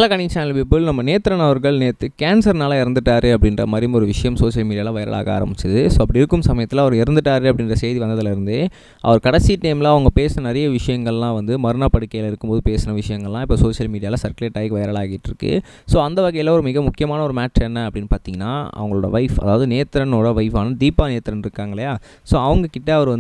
Hello கனி channel people, நம்ம நேத்ரன் அவர்கள் நேற்று கேன்சர்னால இறந்துட்டார் அப்படின்ற மாதிரி ஒரு விஷயம் சோஷியல் மீடியாவில் வைரலாக ஆரம்பிச்சிது. ஸோ அப்படி இருக்கும் சமயத்தில் அவர் இறந்துட்டார் அப்படின்ற செய்தி வந்ததுலேருந்து அவர் கடைசி டைமில் அவங்க பேசின நிறைய விஷயங்கள்லாம் மரண படுக்கையில் இருக்கும்போது பேசின விஷயங்கள்லாம் இப்போ சோஷியல் மீடியாவில் சர்க்குலேட் ஆகி வைரலாகிட்டு இருக்கு. ஸோ அந்த வகையில் ஒரு மிக முக்கியமான ஒரு மேட்ச் என்ன அப்படின்னு பார்த்தீங்கன்னா, அவங்களோட ஒய்ஃப், அதாவது நேத்ரனோட ஒய்ஃபான தீபா நேத்ரன் இருக்காங்க இல்லையா, ஸோ அவங்கக்கிட்ட அவர்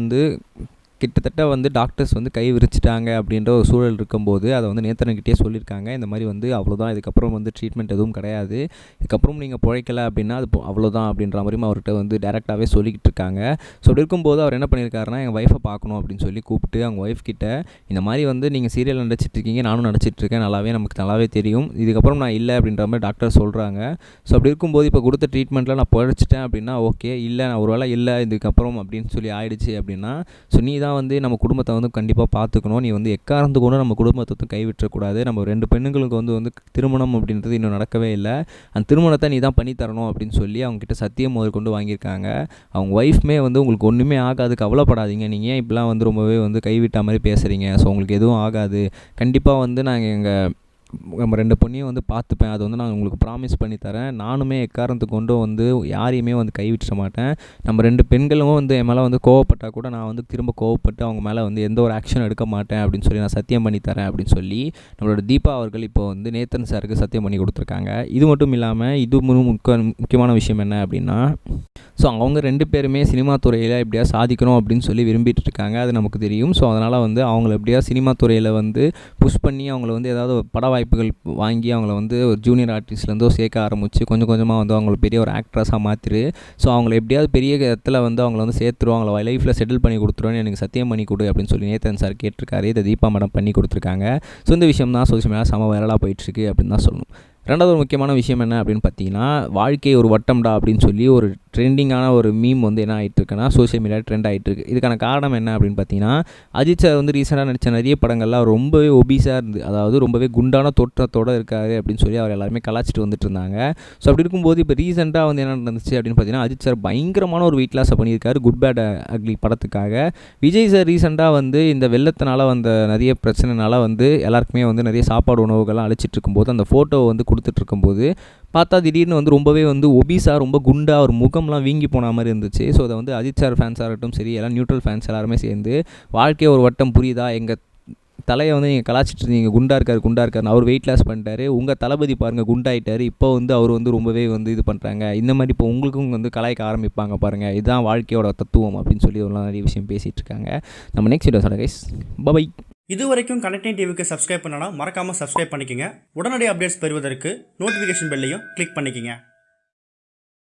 கிட்டத்தட்ட டாக்டர்ஸ் கை விரிச்சிட்டாங்க அப்படின்ற ஒரு சூழல் இருக்கும்போது அதை நேத்ரன்கிட்டே சொல்லியிருக்காங்க. இந்த மாதிரி அவ்வளோதான், இதுக்கப்புறம் ட்ரீட்மெண்ட் எதுவும் கிடையாது, இதுக்கப்புறம் நீங்கள் பிழைக்கலை அப்படின்னா அது அவ்வளோதான் அப்படின்ற மாதிரி அவர்கிட்ட டேரெக்டாகவே சொல்லிக்கிட்டு இருக்காங்க. ஸோ அப்படி இருக்கும்போது அவர் என்ன பண்ணியிருக்காருன்னா, எங்கள் ஒய்ஃபை பார்க்கணும் அப்படின்னு சொல்லி கூப்பிட்டு அவங்க ஒய்ஃப் கிட்ட இந்த மாதிரி நீங்கள் சீரியல் நடிச்சிட்ருக்கீங்க, நானும் நடிச்சிட்ருக்கேன், நல்லாவே தெரியும், இதுக்கப்புறம் நான் இல்லை அப்படின்ற மாதிரி டாக்டர் சொல்கிறாங்க. ஸோ அப்படி இருக்கும்போது இப்போ கொடுத்த ட்ரீட்மெண்ட்டில் நான் பிழைச்சிட்டேன் அப்படின்னா ஓகே, இல்லை நான் ஒரு வேளை இல்லை இதுக்கப்புறம் அப்படின்னு சொல்லி ஆயிடுச்சு அப்படின்னா, ஸோ நீ தான் நம்ம குடும்பத்தை கண்டிப்பாக பார்த்துக்கணும், நீ எக்காரணத்து கூட நம்ம குடும்பத்தை கைவிட்டக்கூடாது, நம்ம 2 பெண்ணுங்களுக்கு திருமணம் அப்படின்றது இன்னும் நடக்கவே இல்லை, அந்த திருமணத்தை நீ தான் பண்ணி தரணும் அப்படின்னு சொல்லி அவங்ககிட்ட சத்தியம் முதற்கொண்டு வாங்கியிருக்காங்க. அவங்க ஒய்ஃப்மே உங்களுக்கு ஒன்றுமே ஆகாது, கவலைப்படாதீங்க, நீங்கள் ஏன் இப்படிலாம் ரொம்பவே கைவிட்ட மாதிரி பேசுகிறீங்க, ஸோ உங்களுக்கு எதுவும் ஆகாது, கண்டிப்பாக நாங்கள் நம்ம 2 பொண்ணையும் பார்த்துப்பேன், அது நான் உங்களுக்கு ப்ராமிஸ் பண்ணி தரேன், நானுமே எக்காரணத்துக்கு கொண்டு யாரையுமே கைவிட்ட மாட்டேன், நம்ம 2 பெண்களும் என் மேலே கோவப்பட்டால் கூட நான் திரும்ப கோவப்பட்டு அவங்க மேலே எந்த ஒரு ஆக்ஷன் எடுக்க மாட்டேன் அப்படின்னு சொல்லி நான் சத்தியம் பண்ணி தரேன் அப்படின்னு சொல்லி நம்மளோட தீபா அவர்கள் இப்போ நேத்ரன் சாருக்கு சத்தியம் பண்ணி கொடுத்துருக்காங்க. இது மட்டும் இல்லாமல் இது முக்கியமான விஷயம் என்ன அப்படின்னா, ஸோ அவங்க 2 பேருமே சினிமா துறையில் எப்படியா சாதிக்கணும் அப்படின்னு சொல்லி விரும்பிட்டு இருக்காங்க, அது நமக்கு தெரியும். ஸோ அதனால் அவங்கள எப்படியா சினிமா துறையில் புஷ் பண்ணி அவங்கள ஏதாவது பட வாய்ப்புகள் வாங்கி அவங்கள ஒரு ஜூனியர் ஆர்டிஸ்ட்லேருந்து சேர்க்க ஆரம்பித்து கொஞ்சம் கொஞ்சமாக அவங்கள பெரிய ஒரு ஆக்ட்ரஸாக மாற்றிரு, ஸோ அவங்கள எப்படியாவது பெரிய இடத்துல அவங்கள சேர்த்துருவோம், அவங்கள லைஃப்பில் செட்டில் பண்ணி கொடுத்துருவோன்னு எனக்கு சத்தியம் பண்ணி கொடு அப்படின்னு சொல்லி நேத்ரன் சார் கேட்டிருக்காரு. இதை தீபா மேடம் பண்ணி கொடுத்துருக்காங்க. ஸோ இந்த விஷயம் தான் சோஷியல் மீடியா செம வைரலாக போயிட்டுருக்கு அப்படின்னு தான் சொல்லணும். ரெண்டாவது ஒரு முக்கியமான விஷயம் என்ன அப்படின்னு பார்த்தீங்கன்னா, வாழ்க்கை ஒரு வட்டம்டா அப்படின்னு சொல்லி ஒரு ட்ரெண்டிங்கான ஒரு மீம் என்ன ஆகிட்டுருக்குன்னா சோஷியல் மீடியா ட்ரெண்ட் ஆகிட்டுருக்கு. இதுக்கான காரணம் என்ன அப்படின்னு பார்த்தீங்கன்னா, அஜித் சார் ரீசெண்டாக நடித்த நிறைய படங்கள்லாம் அவர் ரொம்பவே ஒபீஸாக இருந்து, அதாவது ரொம்பவே குண்டான தோற்றத்தோடு இருக்காரு அப்படின்னு சொல்லி அவர் எல்லாருமே கலாச்சிட்டு வந்துட்டு இருந்தாங்க. ஸோ அப்படி இருக்கும்போது இப்போ ரீசெண்டாக என்ன நடந்துச்சு அப்படின்னு பார்த்தீங்கன்னா, அஜித் சார் பயங்கரமான ஒரு வெயிட் லாஸை பண்ணியிருக்காரு குட் பேட் அக்லி படத்துக்காக. விஜய் சார் ரீசெண்டாக இந்த வெள்ளத்தினால நிறைய பிரச்சனைனால எல்லாருக்குமே நிறைய சாப்பாடு உணவுகள்லாம் அழிச்சிட்டு இருக்கும்போது அந்த ஃபோட்டோ கொடுத்துட்ருக்கும்போது பார்த்தா திடீர்னு ரொம்பவே ஒபீஸாக ரொம்ப குண்டாக ஒரு முகம்லாம் வீங்கி போன மாதிரி இருந்துச்சு. ஸோ அதை அஜித் சார் ஃபேன்ஸாக இருக்கட்டும் சரி, எல்லாம் நியூட்ரல் ஃபேன்ஸ் எல்லாருமே சேர்ந்து வாழ்க்கையை ஒரு வட்டம் புரியுதா, எங்கள் தலையை நீங்கள் கலாச்சிட்டு இருந்தீங்க, குண்டாக இருக்காருன்னு அவர் வெயிட் லாஸ் பண்ணிட்டாரு, உங்கள் தளபதி பாருங்கள் குண்டாயிட்டார், இப்போ அவர் ரொம்பவே இது பண்ணுறாங்க, இந்த மாதிரி இப்போ உங்களுக்கும் கலாய்க்க ஆரம்பிப்பாங்க பாருங்கள், இதுதான் வாழ்க்கையோட தத்துவம் அப்படின்னு சொல்லி நிறைய விஷயம் பேசிகிட்டு இருக்காங்க. நம்ம நெக்ஸ்ட் வீடியோ சொல்ல கைஸ், பை. இது வரைக்கும் கனெக்டிங் டிவிக்கு சப்ஸ்கிரைப் பண்ணனா மறக்காமல் சப்ஸ்கிரைப் பண்ணிக்கங்க. உடனடி அப்டேட்ஸ் பெறுவதற்கு நோட்டிஃபிகேஷன் பெல்லையும் கிளிக் பண்ணிக்கங்க.